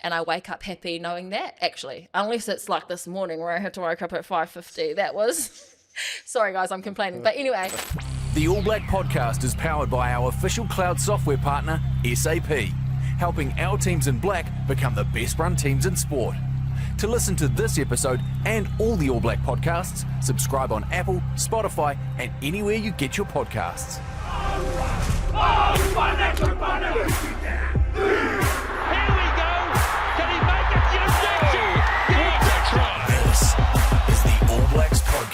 and I wake up happy knowing that, actually, unless it's like this morning where I had to wake up at 5:50. That was, sorry guys, I'm complaining. But anyway. The All Black podcast is powered by our official cloud software partner, SAP, helping our teams in black become the best run teams in sport. To listen to this episode and all the All Black podcasts, subscribe on Apple, Spotify, and anywhere you get your podcasts.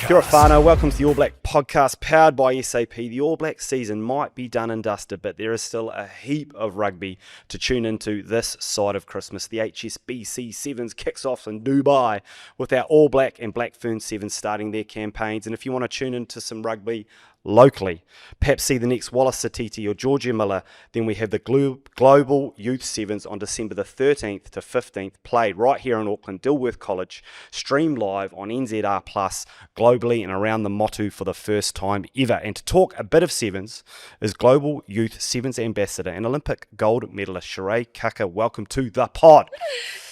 Kia ora whānau, welcome to the All Black podcast powered by SAP. The All Black season might be done and dusted, but there is still a heap of rugby to tune into this side of Christmas. The HSBC Sevens kicks off in Dubai with our All Black and Black Ferns Sevens starting their campaigns. And if you want to tune into some rugby locally, perhaps see the next Wallace Satiti or Georgia Miller, then we have the Global Youth Sevens on December the 13th to 15th, played right here in Auckland, Dilworth College, streamed live on NZR Plus globally and around the Motu for the first time ever. And to talk a bit of Sevens is Global Youth Sevens Ambassador and Olympic gold medalist Shiray. Kaka, welcome to the pod.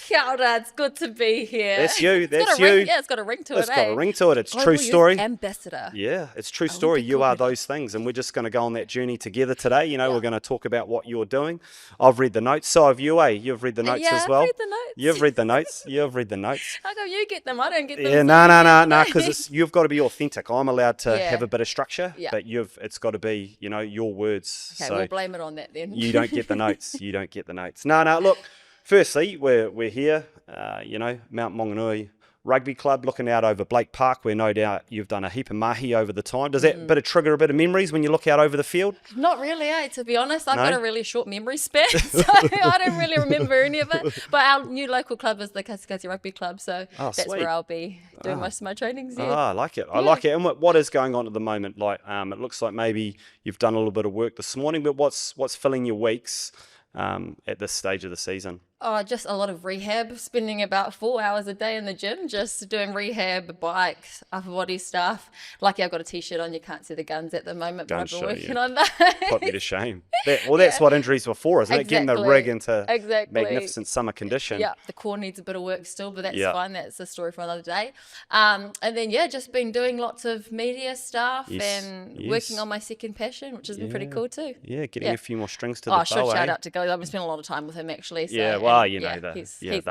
Kia ora, it's good to be here. That's you, that's you. Yeah, it's got a ring to it. It's got a ring to it. It's Global true Youth story. Ambassador. Yeah, it's true story. You are those things, and we're just going to go on that journey together today. You know, we're going to talk about what you're doing. I've read the notes. So have you, eh? You've read the notes as well. I've read the notes. You've read the notes. You've read the notes. How come you get them? I don't get them. Yeah, no, because you've got to be authentic. I'm allowed to have a bit of structure, but it's got to be, you know, your words. Okay, so we'll blame it on that then. You don't get the notes. You don't get the notes. No, look. Firstly, we're here, Mount Maunganui Rugby Club, looking out over Blake Park, where no doubt you've done a heap of mahi over the time. Does that bit of trigger a bit of memories when you look out over the field? Not really, to be honest. I've got a really short memory span, so I don't really remember any of it. But our new local club is the Kasi Rugby Club, so that's where I'll be doing most of my trainings. Yeah. I like it. I like it. And what is going on at the moment? Like, it looks like maybe you've done a little bit of work this morning, but what's filling your weeks at this stage of the season? Oh, just a lot of rehab, spending about 4 hours a day in the gym, just doing rehab, bikes, upper body stuff. Lucky I've got a t-shirt on, you can't see the guns at the moment, but I've been working on that. Put me to shame. That's what injuries were for, isn't it? Getting the rig into magnificent summer condition. Yeah, the core needs a bit of work still, but that's fine. That's a story for another day. And then, just been doing lots of media stuff and working on my second passion, which has been pretty cool too. Yeah, getting a few more strings to the bow. Shout out to Go. I've been spending a lot of time with him actually. So, the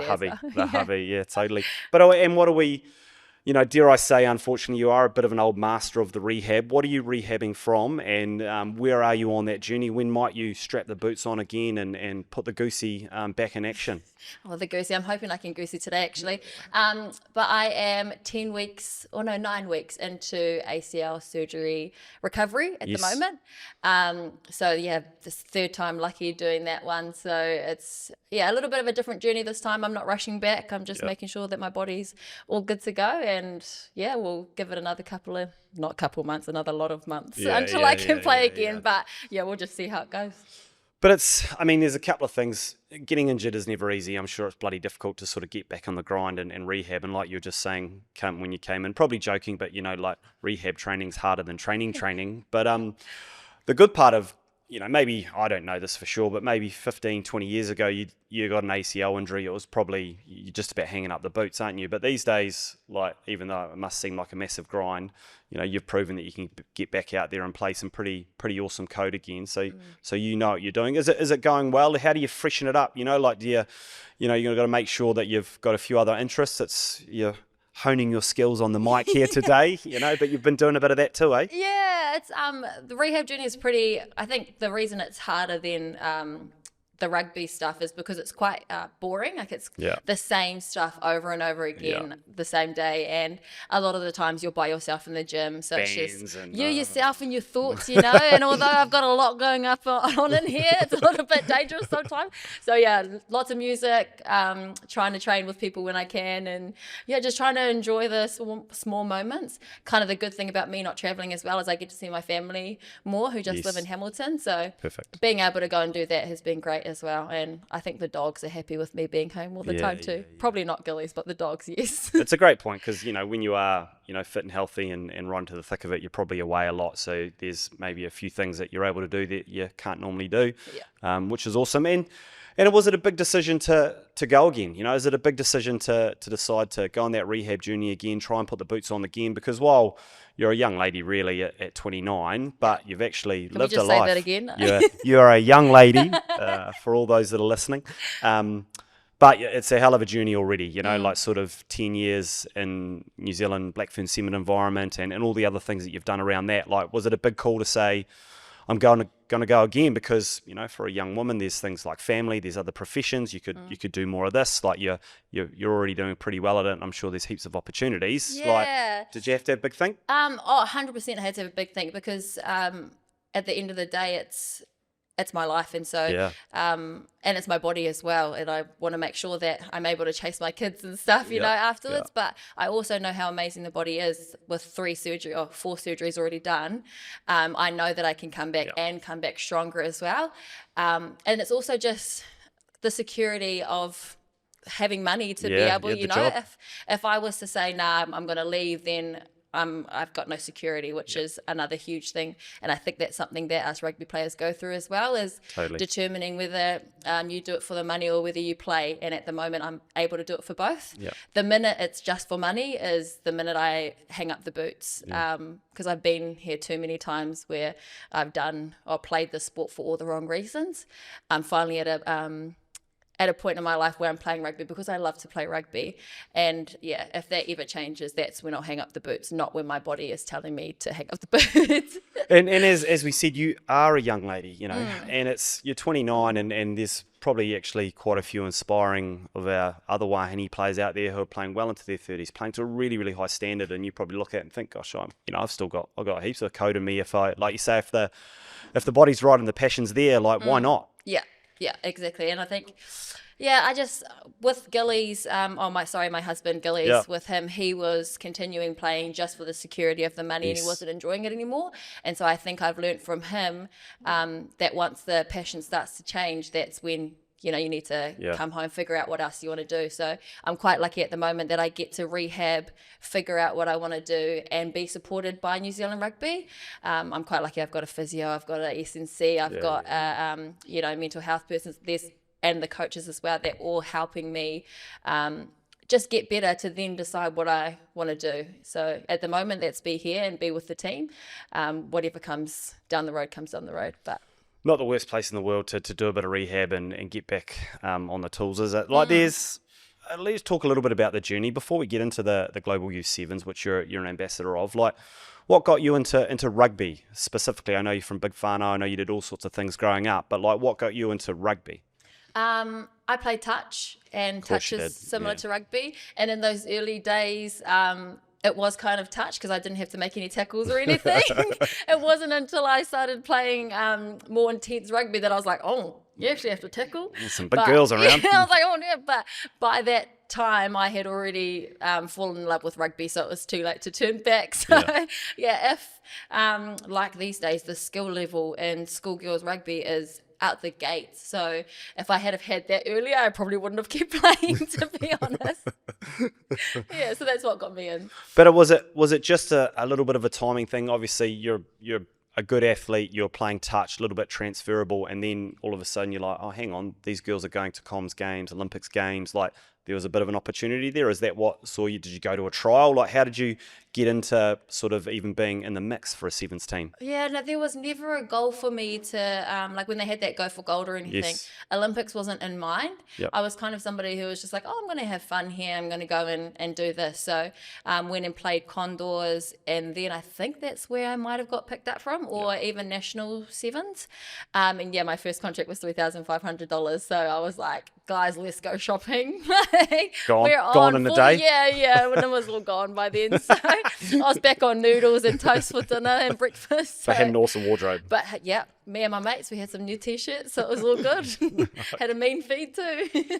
hubby, totally. But and what are we, dare I say, unfortunately, you are a bit of an old master of the rehab. What are you rehabbing from, and where are you on that journey? When might you strap the boots on again and put the goosey back in action? Oh, the goosey. I'm hoping I can goosey today, actually. But I am 9 weeks into ACL surgery recovery at the moment. This third time lucky doing that one. So it's, a little bit of a different journey this time. I'm not rushing back. I'm just making sure that my body's all good to go. And, we'll give it another another lot of months until I can play again. But, we'll just see how it goes. But there's a couple of things. Getting injured is never easy. I'm sure it's bloody difficult to sort of get back on the grind and rehab. And like you were just saying, when you came in, probably joking, but, like rehab training's harder than training. But the good part of, maybe, I don't know this for sure, but maybe 15, 20 years ago, you got an ACL injury. It was probably, you're just about hanging up the boots, aren't you? But these days, like, even though it must seem like a massive grind, you've proven that you can get back out there and play some pretty awesome code again. So you know what you're doing. Is it going well? How do you freshen it up? You've got to make sure that you've got a few other interests. You're honing your skills on the mic here today, but you've been doing a bit of that too, eh? Yeah, it's the rehab journey is pretty. I think the reason it's harder than the rugby stuff is because it's quite boring. Like it's the same stuff over and over again the same day. And a lot of the times you're by yourself in the gym. So it's just you, yourself and your thoughts, And although I've got a lot going up on in here, it's a little bit dangerous sometimes. So lots of music, trying to train with people when I can. And just trying to enjoy the small moments. Kind of the good thing about me not traveling as well is I get to see my family more who just live in Hamilton. So being able to go and do that has been great as well, and I think the dogs are happy with me being home all the time too. Probably not Gillies, but the dogs, yes. It's a great point because when you are fit and healthy and right into the thick of it, you're probably away a lot, so there's maybe a few things that you're able to do that you can't normally do, which is awesome. And And was it a big decision to go again? You know, is it a big decision to decide to go on that rehab journey again, try and put the boots on again? Because while you're a young lady really at 29, but you've actually lived a life. Can we just say that again? You're a young lady for all those that are listening. But it's a hell of a journey already, you know, like sort of 10 years in New Zealand, Black Ferns Sevens environment and all the other things that you've done around that. Like, was it a big call to say, I'm going to go again? Because, you know, for a young woman, there's things like family, there's other professions. You could do more of this. Like you're already doing pretty well at it. And I'm sure there's heaps of opportunities. Yeah. Like, did you have to have a big think? 100% I had to have a big think because at the end of the day, it's my life, and so and it's my body as well, and I want to make sure that I'm able to chase my kids and stuff, you know, afterwards. But I also know how amazing the body is with 4 surgeries already done. I know that I can come back and come back stronger as well, and it's also just the security of having money to be able, you know, if I was to say, nah, I'm going to leave, then I've got no security, which is another huge thing. And I think that's something that us rugby players go through as well, is determining whether you do it for the money or whether you play. And at the moment, I'm able to do it for both. The minute it's just for money is the minute I hang up the boots, because I've been here too many times where I've done or played the sport for all the wrong reasons. I'm finally at a point in my life where I'm playing rugby because I love to play rugby. And if that ever changes, that's when I'll hang up the boots, not when my body is telling me to hang up the boots. and as we said, you are a young lady, you know, and you're 29 and there's probably actually quite a few inspiring of our other Wahine players out there who are playing well into their 30s, playing to a really, really high standard. And you probably look at it and think, gosh, I've got heaps of code in me. If like you say, if the body's right and the passion's there, like why not? Yeah, exactly. And I think, I just, with Gillies, my husband Gillies, with him, he was continuing playing just for the security of the money and he wasn't enjoying it anymore. And so I think I've learnt from him that once the passion starts to change, that's when, you know, you need to come home, figure out what else you want to do. So I'm quite lucky at the moment that I get to rehab, figure out what I want to do and be supported by New Zealand Rugby. I'm quite lucky. I've got a physio, I've got an SNC, I've got, mental health persons, and the coaches as well. They're all helping me just get better to then decide what I want to do. So at the moment, that's be here and be with the team. Whatever comes down the road comes down the road. But not the worst place in the world to do a bit of rehab and get back on the tools, is it? Like let's talk a little bit about the journey before we get into the Global Youth Sevens, which you're an ambassador of. Like, what got you into rugby specifically? I know you're from Big Whānau. I know you did all sorts of things growing up, but like, what got you into rugby? I played touch, and touch is similar to rugby. And in those early days, it was kind of touch because I didn't have to make any tackles or anything. It wasn't until I started playing more intense rugby that I was like, oh, you actually have to tackle. There's some big girls around. I was like, oh, yeah. But by that time, I had already fallen in love with rugby, so it was too late to turn back. So, if like these days, the skill level in schoolgirls rugby is out the gate. So if I had have had that earlier, I probably wouldn't have kept playing, to be honest. So that's what got me in. But was it just a little bit of a timing thing? Obviously, you're a good athlete, you're playing touch, a little bit transferable, and then all of a sudden you're like, oh, hang on, these girls are going to Comms Games, Olympics Games, like there was a bit of an opportunity there. Is that what saw you? Did you go to a trial? Like, how did you get into sort of even being in the mix for a Sevens team? Yeah, no, there was never a goal for me to, like when they had that go for gold or anything, Olympics wasn't in mind. I was kind of somebody who was just like, oh, I'm going to have fun here. I'm going to go in and do this. So went and played Condors, and then I think that's where I might have got picked up from, or even National Sevens. And my first contract was $3,500. So I was like, guys, let's go shopping. Gone in the day? Yeah, when it was all gone by then. So I was back on noodles and toast for dinner and breakfast. So I had an awesome wardrobe. But me and my mates, we had some new t-shirts, so it was all good. Had a mean feed too.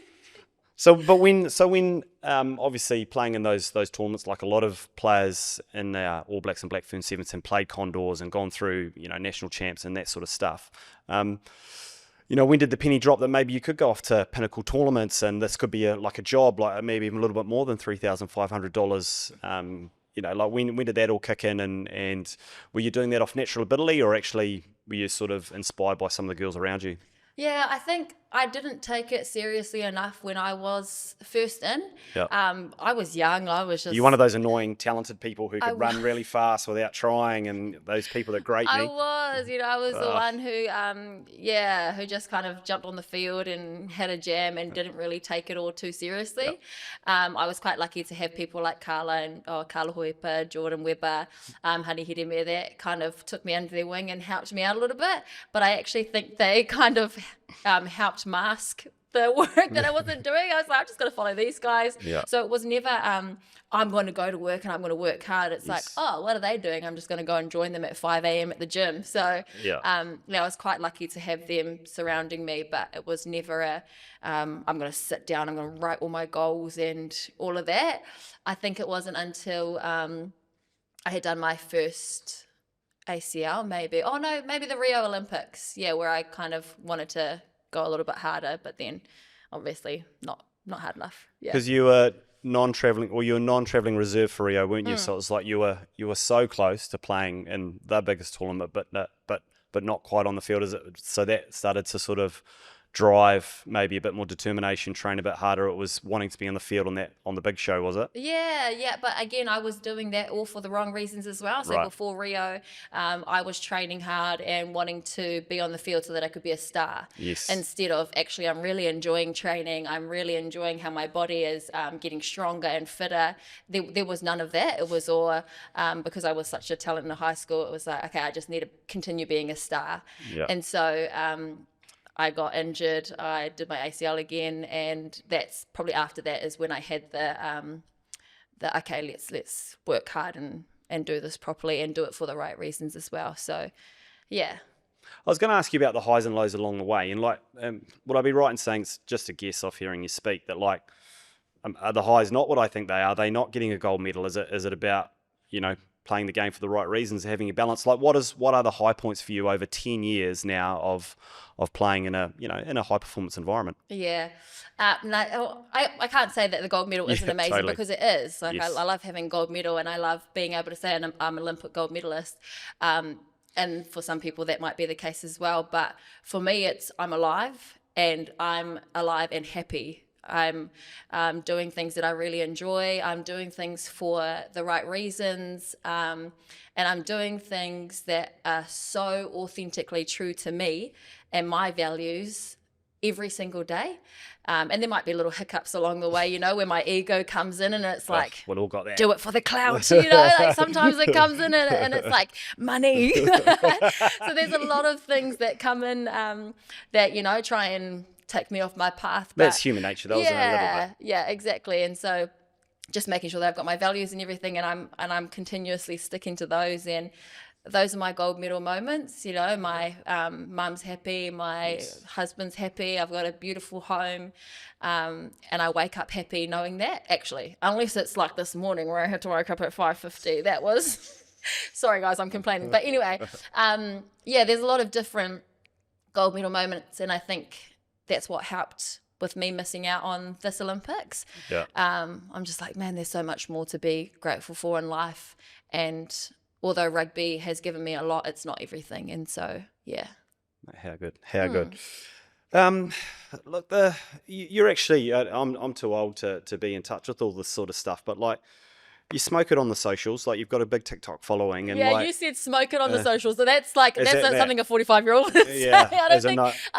So when obviously playing in those tournaments, like a lot of players in the All Blacks and Black Ferns Sevens and played Condors and gone through, national champs and that sort of stuff. When did the penny drop that maybe you could go off to pinnacle tournaments and this could be a job, like maybe even a little bit more than $3,500? Like when did that all kick in, and were you doing that off natural ability, or actually were you sort of inspired by some of the girls around you? Yeah, I think I didn't take it seriously enough when I was first in. Yeah. I was young. I was just... You're one of those annoying, talented people who could run was. really fast without trying, and those people that grate I me. was, I was the one who just kind of jumped on the field and had a jam and didn't really take it all too seriously. Yep. I was quite lucky to have people like Carla Hoipa, Jordan Webber, Honey Hireme, that kind of took me under their wing and helped me out a little bit. But I actually think they kind of helped mask the work that I wasn't doing. I was like, I'm just going to follow these guys. Yeah. So it was never, I'm going to go to work and I'm going to work hard. It's like, oh, what are they doing? I'm just going to go and join them at 5 a.m. at the gym. So I was quite lucky to have them surrounding me, but it was never I'm going to sit down, I'm going to write all my goals and all of that. I think it wasn't until I had done my first ACL, maybe the Rio Olympics, where I kind of wanted to go a little bit harder, but then obviously not hard enough. Because you were non-traveling reserve for Rio, weren't you? So it was like you were so close to playing in the biggest tournament, but not quite on the field. So that started to sort of drive maybe a bit more determination, train a bit harder. It was wanting to be on the field on the big show, was it? Yeah. But again, I was doing that all for the wrong reasons as well. So before Rio, I was training hard and wanting to be on the field so that I could be a star. Yes. Instead of actually, I'm really enjoying training. I'm really enjoying how my body is getting stronger and fitter. There was none of that. It was all because I was such a talent in high school. It was like, okay, I just need to continue being a star. Yeah. And so I got injured. I did my ACL again, and that's probably after that is when I had the okay, let's work hard and do this properly and do it for the right reasons as well. So, yeah. I was going to ask you about the highs and lows along the way, and would I be right in saying, it's just a guess off hearing you speak, that are the highs not what I think they are? Are they not getting a gold medal? Is it about playing the game for the right reasons, having a balance? What are the high points for you over 10 years now of playing in a high performance environment? Yeah. I can't say that the gold medal isn't amazing, totally. Because it is. I love having gold medal, and I love being able to say I'm Olympic gold medalist. And for some people that might be the case as well. But for me, I'm alive and happy. I'm doing things that I really enjoy. I'm doing things for the right reasons. And I'm doing things that are so authentically true to me and my values every single day. And there might be little hiccups along the way, where my ego comes in and it's like, we've all got that. Do it for the clout, like sometimes it comes in and it's like money. So there's a lot of things that come in that, try and take me off my path. But that's human nature, though, isn't it? A little bit. Yeah, exactly. And so just making sure that I've got my values and everything, and I'm continuously sticking to those, and those are my gold medal moments. My mum's happy, my husband's happy, I've got a beautiful home, and I wake up happy knowing that, actually, unless it's like this morning where I had to wake up at 5:50. That was sorry guys, I'm complaining, but anyway, there's a lot of different gold medal moments, and I think that's what helped with me missing out on this Olympics. Yeah. I'm just like, man, there's so much more to be grateful for in life. And although rugby has given me a lot, it's not everything. And so, yeah. How good. Look, you're actually, I'm too old to be in touch with all this sort of stuff, but you smoke it on the socials, you've got a big TikTok following, and you said smoke it on the socials, so that's not something a 45-year-old would say. I don't think it's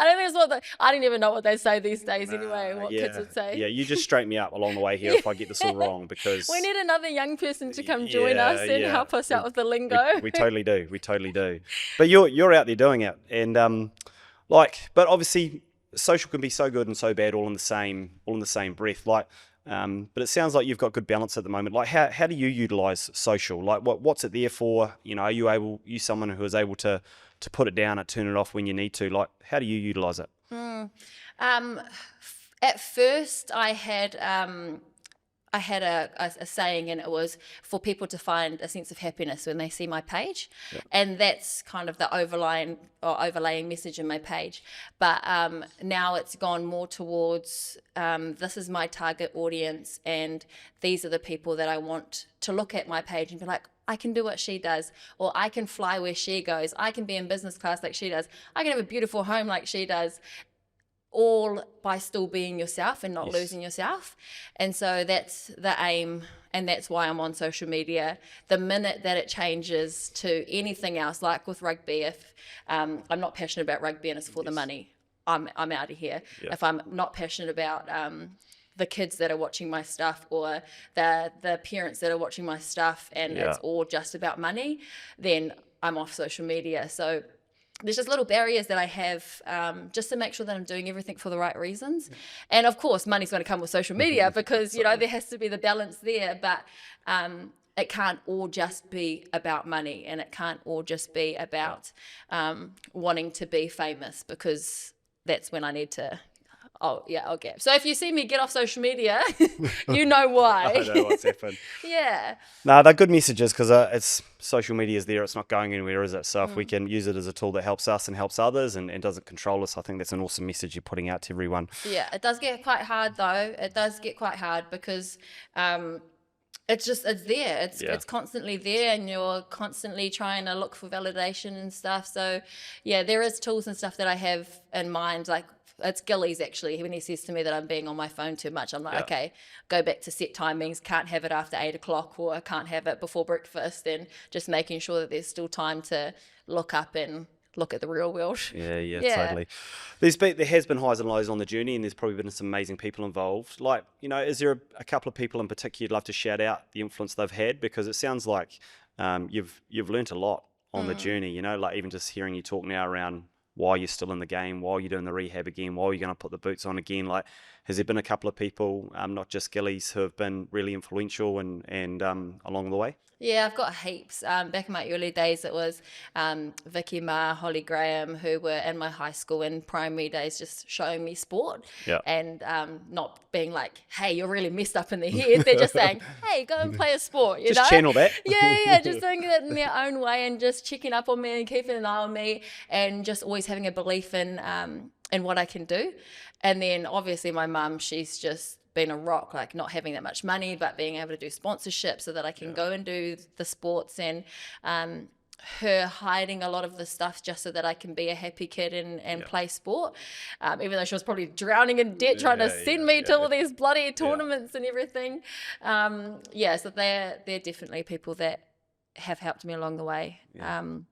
I don't even know what they say these days anyway. What kids would say. Yeah, you just straighten me up along the way here if I get this all wrong, because we need another young person to come join us and help us out with the lingo. We totally do. But you're out there doing it, and but obviously social can be so good and so bad all in the same breath. But it sounds like you've got good balance at the moment. How do you utilize social? What's it there for? Are you someone who is able to put it down and turn it off when you need to? How do you utilize it? At first I had a saying, and it was for people to find a sense of happiness when they see my page. Yeah. And that's kind of the overlaying message in my page. But now it's gone more towards this is my target audience, and these are the people that I want to look at my page and be like, I can do what she does, or I can fly where she goes. I can be in business class like she does. I can have a beautiful home like she does. all by still being yourself and not Yes. losing yourself. And so that's the aim, and that's why I'm on social media. The minute that it changes to anything else, like with rugby, if I'm not passionate about rugby and it's for the money, I'm out of here. Yeah. If I'm not passionate about the kids that are watching my stuff, or the parents that are watching my stuff, and it's all just about money, then I'm off social media. So there's just little barriers that I have just to make sure that I'm doing everything for the right reasons. And of course, money's going to come with social media because, you know, there has to be the balance there. But it can't all just be about money, and it can't all just be about wanting to be famous, because that's when I need to... I'll gap. So if you see me get off social media, you know why. I know what's happened. Yeah. No, they're good messages, because it's social media is there. It's not going anywhere, is it? So if we can use it as a tool that helps us and helps others and doesn't control us, I think that's an awesome message you're putting out to everyone. Yeah, it does get quite hard though. It does get quite hard because it's there. It's constantly there, and you're constantly trying to look for validation and stuff. So yeah, there is tools and stuff that I have in mind, like it's Gilly's actually, when he says to me that I'm being on my phone too much, I'm like, okay, go back to set timings, can't have it after 8 o'clock, or I can't have it before breakfast, and just making sure that there's still time to look up and look at the real world. Yeah, totally. There has been highs and lows on the journey, and there's probably been some amazing people involved. Like, you know, is there a couple of people in particular you'd love to shout out the influence they've had? Because it sounds like you've learnt a lot on the journey, you know, like even just hearing you talk now around why you're still in the game, why you're doing the rehab again, why you're going to put the boots on again. Like, has there been a couple of people, not just Gillies, who have been really influential and along the way? Yeah, I've got heaps. Back in my early days, it was Vicky Ma, Holly Graham, who were in my high school and primary days, just showing me sport and not being like, hey, you're really messed up in the head. They're just saying, hey, go and play a sport, you know? Just channel that. Yeah, just doing it in their own way and just checking up on me and keeping an eye on me, and just always having a belief in what I can do. And then obviously my mum, she's just been a rock, like not having that much money, but being able to do sponsorship so that I can go and do the sports, and her hiding a lot of the stuff just so that I can be a happy kid and play sport, even though she was probably drowning in debt trying to send me to all these bloody tournaments and everything. So they're definitely people that have helped me along the way. And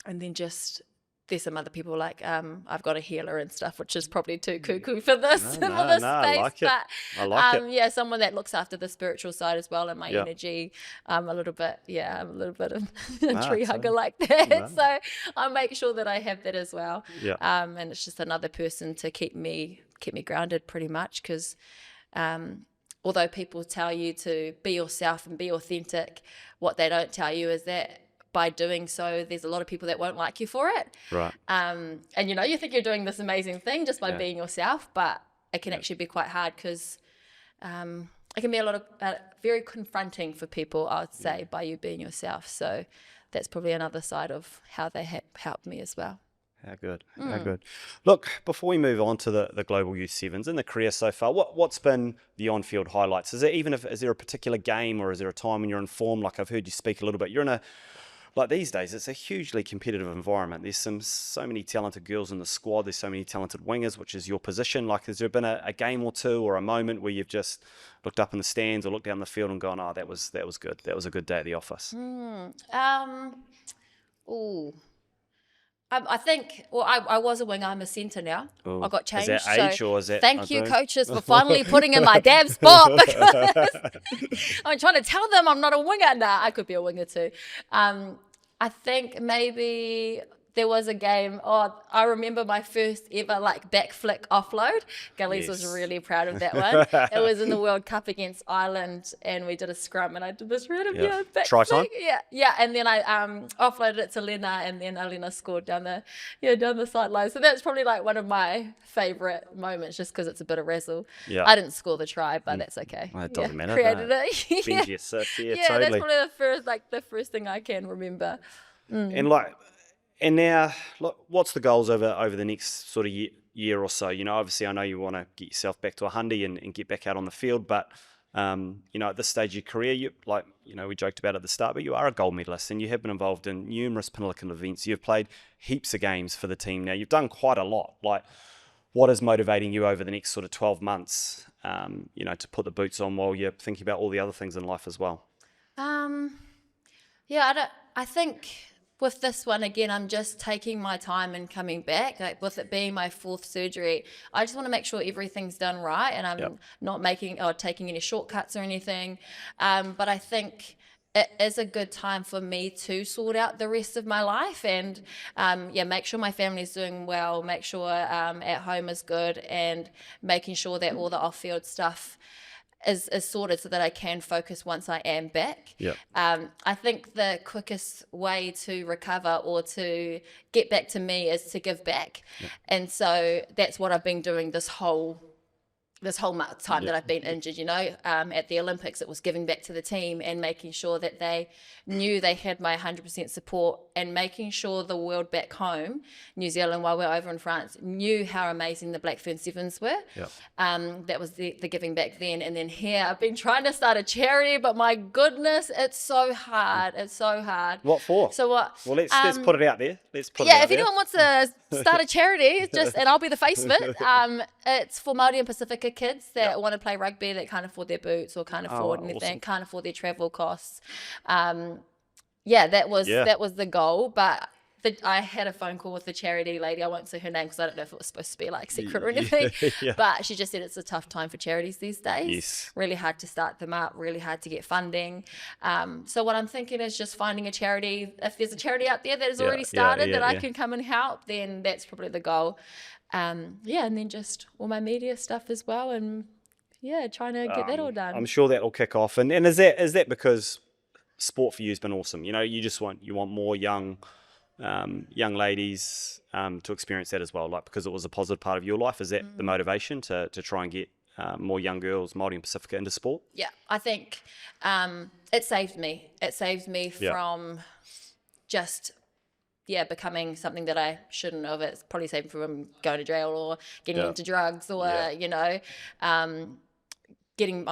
then just there's some other people like I've got a healer and stuff, which is probably too cuckoo for this space. I like it. But I like it. Yeah, someone that looks after the spiritual side as well, and my energy. I'm a little bit of a tree hugger like that. So I make sure that I have that as well. Yeah. And it's just another person to keep me grounded pretty much, because although people tell you to be yourself and be authentic, what they don't tell you is that by doing so, there's a lot of people that won't like you for it. Right. And you know, you think you're doing this amazing thing just by being yourself, but it can actually be quite hard, because it can be a lot of very confronting for people, I would say, by you being yourself. So that's probably another side of how they helped me as well. How good. How good. Look, before we move on to the Global Youth Sevens and the career so far, what's been the on-field highlights? Is there a particular game, or is there a time when you're in form? Like, I've heard you speak a little bit. You're in like these days, it's a hugely competitive environment. There's so many talented girls in the squad. There's so many talented wingers, which is your position. Like, has there been a game or two or a moment where you've just looked up in the stands or looked down the field and gone, oh, that was good. That was a good day at the office? I think, I was a winger. I'm a centre now. Ooh. I got changed. Is that age, or is that... Thank you, coaches, for finally putting in my damn spot, because I'm trying to tell them I'm not a winger. Nah, I could be a winger too. I think maybe there was a game. I remember my first ever back flick offload. Gillies was really proud of that one. It was in the World Cup against Ireland, and we did a scrum, and I did this random back try flick. time. Yeah, and then I offloaded it to Lena, and then Alena scored down the sideline. So that's probably one of my favourite moments, just because it's a bit of razzle. Yeah. I didn't score the try, but that's okay. Well, it doesn't matter. Created it. Benji assist. Yeah, totally. Totally. That's probably the first thing I can remember. And now, look, what's the goals over the next sort of year or so? You know, obviously, I know you want to get yourself back to a hundy and get back out on the field, but you know, at this stage of your career, we joked about it at the start, but you are a gold medalist, and you have been involved in numerous pinnacle events. You've played heaps of games for the team now. You've done quite a lot. what is motivating you over the next sort of 12 months, to put the boots on while you're thinking about all the other things in life as well? I think with this one, again, I'm just taking my time and coming back. Like with it being my 4th surgery, I just want to make sure everything's done right, and I'm not making or taking any shortcuts or anything. But I think it is a good time for me to sort out the rest of my life and make sure my family's doing well, make sure at home is good, and making sure that all the off-field stuff is sorted so that I can focus once I am back. I think the quickest way to recover or to get back to me is to give back. And so that's what I've been doing this whole time that I've been injured, at the Olympics, it was giving back to the team and making sure that they knew they had my 100% support, and making sure the world back home, New Zealand, while we're over in France, knew how amazing the Black Ferns Sevens were. That was the giving back then. And then here, I've been trying to start a charity, but my goodness, it's so hard. It's so hard. What for? So what? Well, let's put it out there. If anyone wants to start a charity, and I'll be the face of it, it's for Māori and Pacifica kids that want to play rugby, that can't afford their boots or can't afford anything, awesome. Can't afford their travel costs. That was the goal. But I had a phone call with the charity lady. I won't say her name because I don't know if it was supposed to be like secret or anything. But she just said it's a tough time for charities these days. Really hard to start them up, really hard to get funding. So what I'm thinking is just finding a charity. If there's a charity out there that has already started that I can come and help, then that's probably the goal. And then just all my media stuff as well, and trying to get that all done. I'm sure that'll kick off. And is that because sport for you has been awesome? You want more young ladies to experience that as well, like because it was a positive part of your life. Is that the motivation to try and get more young girls, Māori and Pacifica, into sport? Yeah, I think it saved me. It saved me from just becoming something that I shouldn't have. It's probably saved me from going to jail or getting into drugs or getting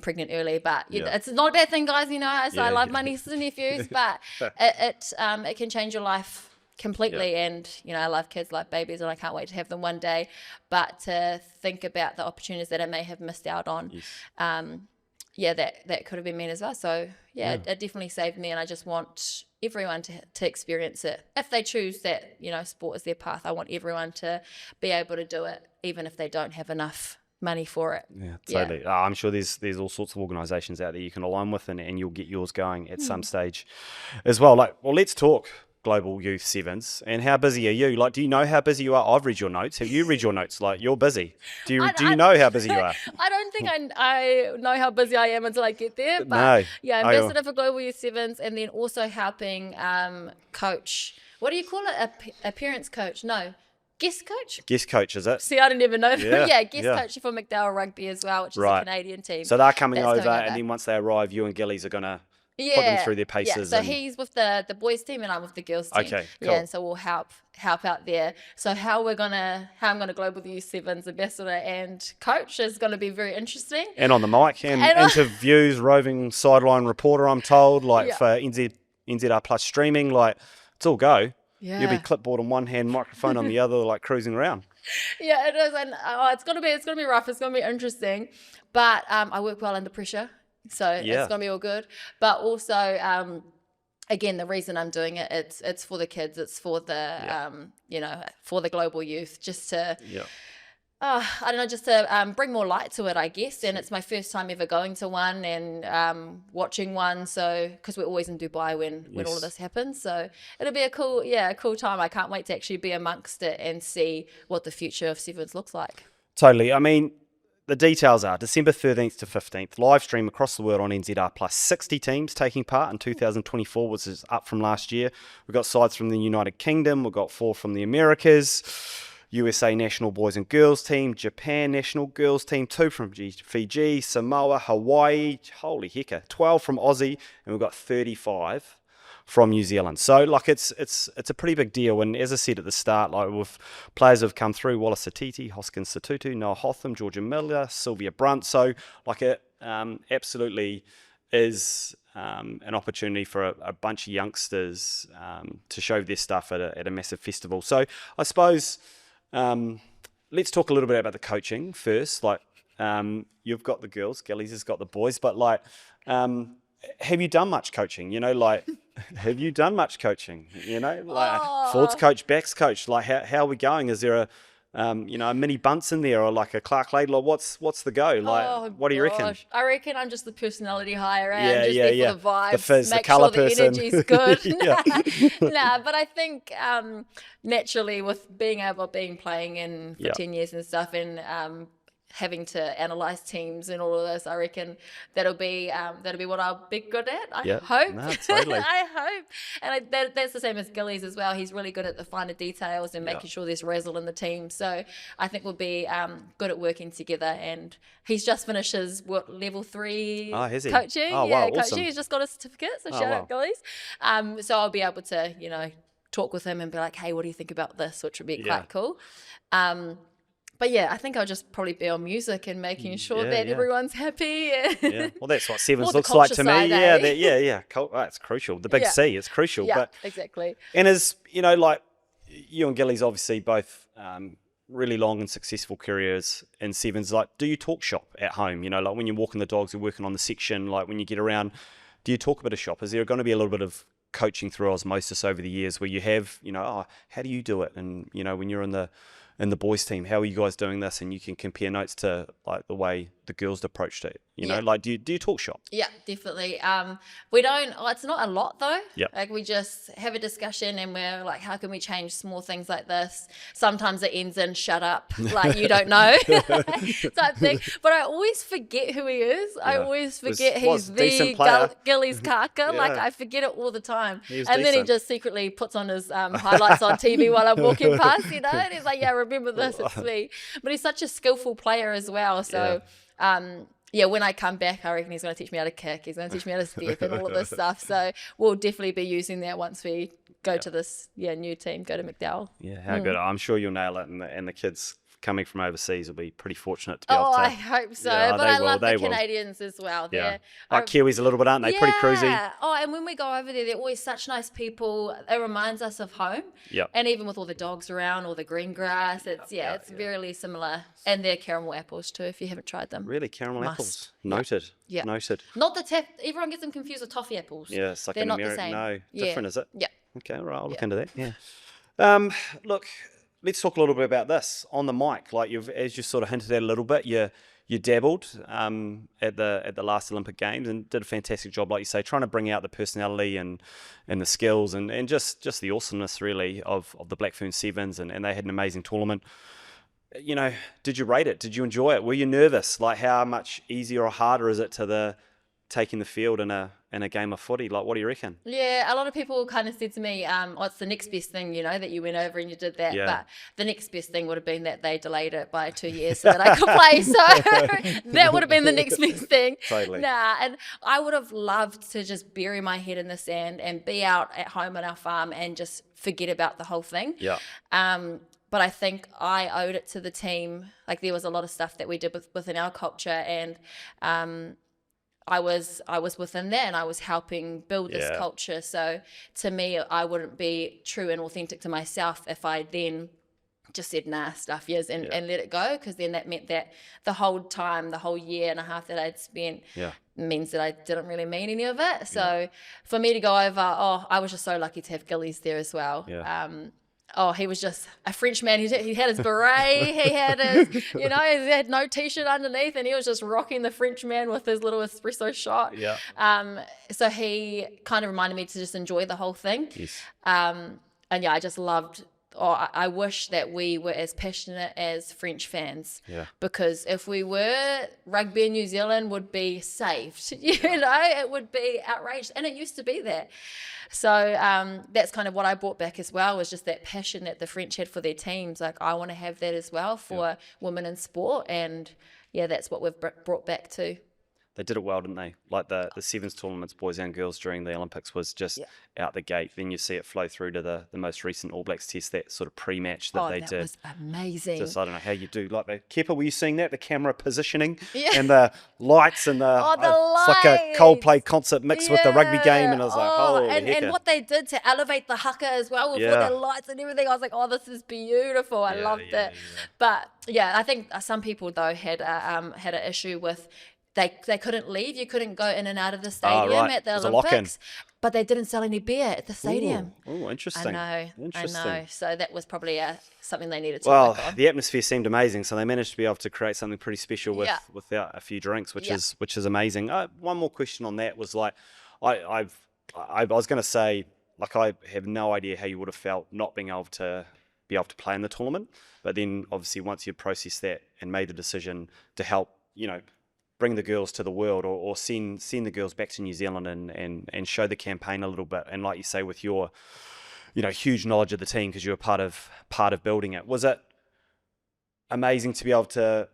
pregnant early. But it's not a bad thing, guys. So I love my nieces and nephews, but it can change your life completely. And I love kids, love babies, and I can't wait to have them one day. But to think about the opportunities that I may have missed out on, that could have been me as well. So it definitely saved me, and I just want everyone to experience it. If they choose that, sport is their path, I want everyone to be able to do it, even if they don't have enough money for it. Yeah, totally. Yeah. I'm sure there's all sorts of organisations out there you can align with, and you'll get yours going at some stage as well. Let's talk Global Youth Sevens. And how busy are you? Do you know how busy you are? I've read your notes. Have you read your notes? You're busy. Do you know how busy you are? I don't think I know how busy I am until I get there. But ambassador for Global Youth Sevens, and then also helping coach. What do you call it? Appearance coach? No. Guest coach? Guest coach, is it? See, I didn't even know that. Guest coach for McDowell Rugby as well, which is a Canadian team. So they're coming over, and then once they arrive, you and Gillies are going to put them through their paces. So he's with the boys team and I'm with the girls team. Okay, cool. Yeah, and so we'll help out there. So how I'm gonna Global Youth Sevens ambassador and coach is gonna be very interesting. And on the mic and interviews, roving sideline reporter, I'm told, for NZR Plus streaming, it's all go. Yeah. You'll be clipboard on one hand, microphone on the other, cruising around. Yeah, it is, and it's gonna be rough. It's gonna be interesting, but I work well under pressure, so it's gonna be all good. But also, again, the reason I'm doing it, it's for the kids. It's for the for the global youth, just to. Yeah. I don't know, just to bring more light to it, I guess. And it's my first time ever going to one and watching one. So, because we're always in Dubai when all of this happens. So it'll be a cool time. I can't wait to actually be amongst it and see what the future of Sevens looks like. Totally. I mean, the details are December 13th to 15th, live stream across the world on NZR Plus. 60 teams taking part in 2024, which is up from last year. We've got sides from the United Kingdom. We've got 4 from the Americas. USA national boys and girls team, Japan national girls team, 2 from Fiji, Samoa, Hawaii, holy hecka, 12 from Aussie, and we've got 35 from New Zealand. So it's a pretty big deal. And as I said at the start, with players who have come through, Wallace Satiti, Hoskins Satutu, Noah Hotham, Georgia Miller, Sylvia Brunt. So it absolutely is an opportunity for a bunch of youngsters to show their stuff at a massive festival. So I suppose let's talk a little bit about the coaching first. Like, you've got the girls, Gillies has got the boys, but like, have you done much coaching? You know, like, have you done much coaching? You know, like forwards coach, backs coach. Like, how are we going? Is there a mini Bunce in there, or like a Clark Laidlaw? What's the go? Like, what do you reckon? I reckon I'm just the personality hire. I'm just there for the vibes, the fizz, make the colour sure person. the energy's good. Nah, but I think naturally with being playing in for 10 years and stuff, and having to analyse teams and all of this, I reckon that'll be what I'll be good at. I hope. No, totally. I hope. And that's the same as Gillies as well. He's really good at the finer details and making sure there's razzle in the team. So I think we'll be good at working together. And he's just finished his level 3 coaching. Oh, wow, coaching. awesome. He's just got a certificate. So shout out Gillies. So I'll be able to, talk with him and be like, hey, what do you think about this? Which would be quite cool. But yeah, I think I'll just probably be on music and making sure that everyone's happy. Well, that's what Sevens the looks like to culture me. side, It's crucial. The big C, it's crucial. Yeah, but exactly. And as like you and Gillies, obviously both really long and successful careers in Sevens. Like, do you talk shop at home? Like when you're walking the dogs, you're working on the section. Like when you get around, do you talk a bit of shop? Is there going to be a little bit of coaching through osmosis over the years where you have, how do you do it? And when you're in the boys team, how are you guys doing this? And you can compare notes to like the way the girls approached it. Like do you talk shop? Yeah, definitely. We don't. It's not a lot though. Yeah. Like we just have a discussion and we're like, how can we change small things like this? Sometimes it ends in shut up, like you don't know type thing. But I always forget who he is. I always forget he's the Gillies Kaka. Like I forget it all the time. And then he just secretly puts on his highlights on TV while I'm walking past. And he's like, yeah, remember this, it's me. But he's such a skillful player as well. So. When I come back, I reckon he's going to teach me how to kick. He's going to teach me how to step and all of this stuff. So we'll definitely be using that once we go to this new team, go to McDowell. Yeah, how good. I'm sure you'll nail it. And the kids coming from overseas will be pretty fortunate to be able to. I hope so. But I love the Canadians as well. Yeah. Like Kiwis a little bit, aren't they? Pretty cruisy. Oh, and when we go over there, they're always such nice people. It reminds us of home. Yeah. And even with all the dogs around, all the green grass, it's really similar. And they're caramel apples too, if you haven't tried them. Really? Caramel apples? Noted. Yeah. Noted. Not the everyone gets them confused with toffee apples. Yeah, it's like they're not the same. No, different, is it? Yeah. Okay, all right, I'll look into that. Yeah. Look, let's talk a little bit about this on the mic. Like as you sort of hinted at a little bit, you dabbled at the last Olympic Games and did a fantastic job, like you say, trying to bring out the personality and the skills and just the awesomeness really of the Black Ferns Sevens, and they had an amazing tournament. Did you rate it? Did you enjoy it? Were you nervous? Like how much easier or harder is it to taking the field in a game of footy? Like, what do you reckon? Yeah, a lot of people kind of said to me, it's the next best thing, that you went over and you did that. But the next best thing would have been that they delayed it by 2 years so that I could play. So that would have been the next best thing. Totally. And I would have loved to just bury my head in the sand and be out at home on our farm and just forget about the whole thing. Yeah. But I think I owed it to the team. Like there was a lot of stuff that we did within our culture, and I was within that, and I was helping build this culture. So to me, I wouldn't be true and authentic to myself if I then just said stuff and let it go, because then that meant that the whole year and a half that I'd spent means that I didn't really mean any of it. So for me to go over, I was just so lucky to have Gillies there as well. He was just a Frenchman. He had his beret. He had his, he had no T-shirt underneath, and he was just rocking the Frenchman with his little espresso shot. Yeah. So he kind of reminded me to just enjoy the whole thing. Yes. I just loved. I wish that we were as passionate as French fans. Yeah. Because if we were, rugby in New Zealand would be saved. It would be outraged, and it used to be that. So that's kind of what I brought back as well, was just that passion that the French had for their teams. Like I want to have that as well for women in sport, and that's what we've brought back too. they did it well, didn't they? Like the sevens tournaments, boys and girls during the Olympics was just out the gate. Then you see it flow through to the most recent All Blacks test, that sort of pre-match that they did. That was amazing. Just, I don't know how you do. Like Kepa, were you seeing that? The camera positioning and the lights and the lights. It's like a Coldplay concert mixed with the rugby game. And I was like, holy and what they did to elevate the haka as well with all their lights and everything. I was like, oh, this is beautiful. I loved it. Yeah. But yeah, I think some people though had an issue with they couldn't leave. You couldn't go in and out of the stadium at the Olympics. But they didn't sell any beer at the stadium. Oh, interesting. I know. So that was probably something they needed to Well, work on. the atmosphere seemed amazing, so they managed to be able to create something pretty special without a few drinks, which is amazing. One more question on that was like, I was going to say, like, I have no idea how you would have felt not being able to play in the tournament, but then obviously once you processed that and made the decision to help, bring the girls to the world or send the girls back to New Zealand and show the campaign a little bit, and like you say, with your huge knowledge of the team because you were part of building it, was it amazing to be able to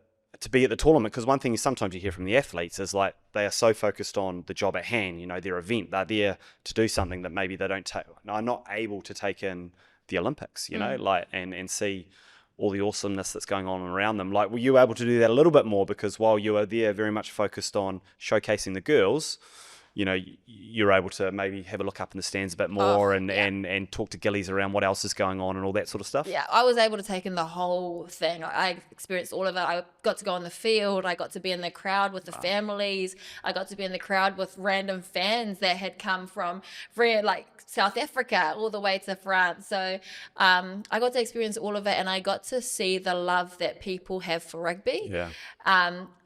be at the tournament? Because one thing is sometimes you hear from the athletes is like they are so focused on the job at hand, their event, they're there to do something that maybe they are not able to take in the Olympics, like and see all the awesomeness that's going on around them. Like, were you able to do that a little bit more? Because while you were there very much focused on showcasing the girls, you're able to maybe have a look up in the stands a bit more and talk to gillies around what else is going on and all that sort of stuff. Yeah, I was able to take in the whole thing. I experienced all of it. I got to go on the field. I got to be in the crowd with the families. I got to be in the crowd with random fans that had come from South Africa all the way to France. So I got to experience all of it, and I got to see the love that people have for rugby. Yeah.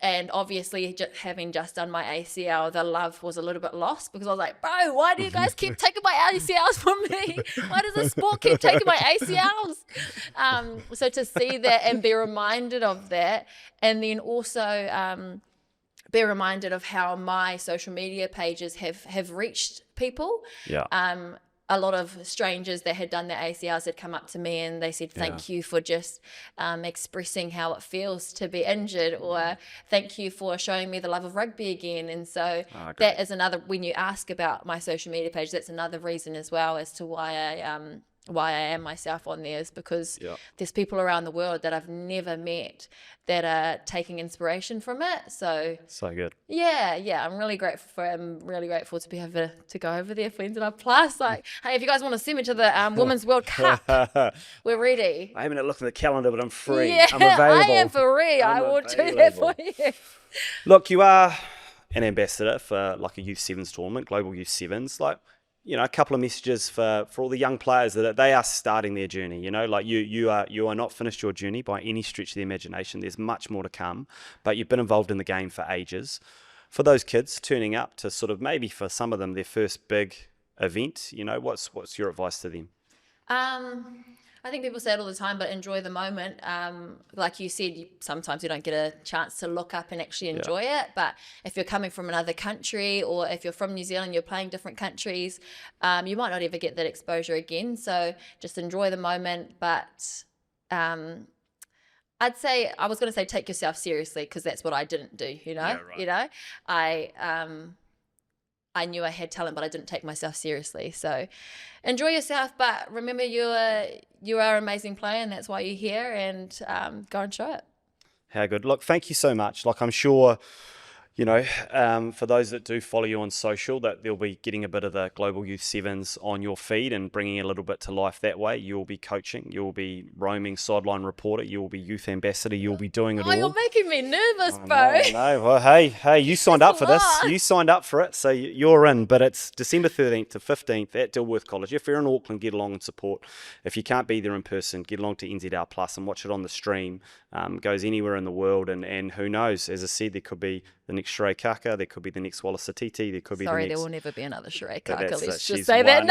And obviously, having just done my ACL, the love was a little bit lost because I was like, bro, why do you guys keep taking my ACLs from me? Why does the sport keep taking my ACLs? So to see that and be reminded of that, and then also be reminded of how my social media pages have reached people. Yeah. A lot of strangers that had done their ACLs had come up to me and they said, thank you for just expressing how it feels to be injured, or thank you for showing me the love of rugby again. And so that is another, when you ask about my social media page, that's another reason as well as to why I am myself on there, is because there's people around the world that I've never met that are taking inspiration from it. So good. Yeah, I'm really grateful to be able to go over there for NZR Plus. Like, hey, if you guys want to send me to the Women's World Cup, we're ready. I haven't looked at the calendar, but I'm free. Yeah, I'm available. I am free. I will do that for you. Look, you are an ambassador for like a Youth Sevens tournament, Global Youth Sevens. Like, a couple of messages for all the young players that they are starting their journey. Like you are not finished your journey by any stretch of the imagination. There's much more to come, but you've been involved in the game for ages. For those kids turning up to sort of maybe for some of them their first big event, what's your advice to them? I think people say it all the time, but enjoy the moment. Like you said, sometimes you don't get a chance to look up and actually enjoy it. But if you're coming from another country, or if you're from New Zealand, you're playing different countries, you might not ever get that exposure again. So just enjoy the moment. But I'd say, I was going to say take yourself seriously, because that's what I didn't do, Yeah, right. I knew I had talent, but I didn't take myself seriously. So enjoy yourself, but remember you are an amazing player, and that's why you're here, and go and show it. How good. Look, thank you so much. Like, I'm sure, for those that do follow you on social, that they'll be getting a bit of the Global Youth Sevens on your feed and bringing a little bit to life that way. You'll be coaching, you'll be roaming sideline reporter, you'll be youth ambassador, you'll be doing it all. You're making me nervous, bro. No. Well, hey, you signed up for this. You signed up for it, so you're in. But it's December 13th to 15th at Dilworth College. If you're in Auckland, get along and support. If you can't be there in person, get along to NZR Plus and watch it on the stream. Goes anywhere in the world, and who knows? As I said, there could be the next Shiray Kaka, there could be the next Wallace Satiti, there could be the next... there will never be another Shiray Kaka, let's just say that.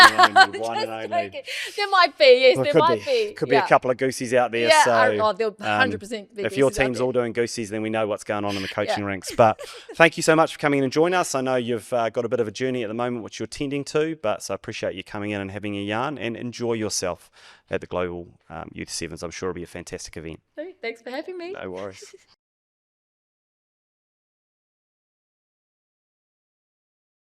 One and only. There might be, yes, there might be. Could be a couple of goosies out there. Yeah, so, there'll 100% be. If your team's all doing goosies, then we know what's going on in the coaching ranks. But thank you so much for coming in and joining us. I know you've got a bit of a journey at the moment, which you're tending to, but so I appreciate you coming in and having a yarn, and enjoy yourself at the Global Youth Sevens. I'm sure it'll be a fantastic event. Thanks for having me. No worries.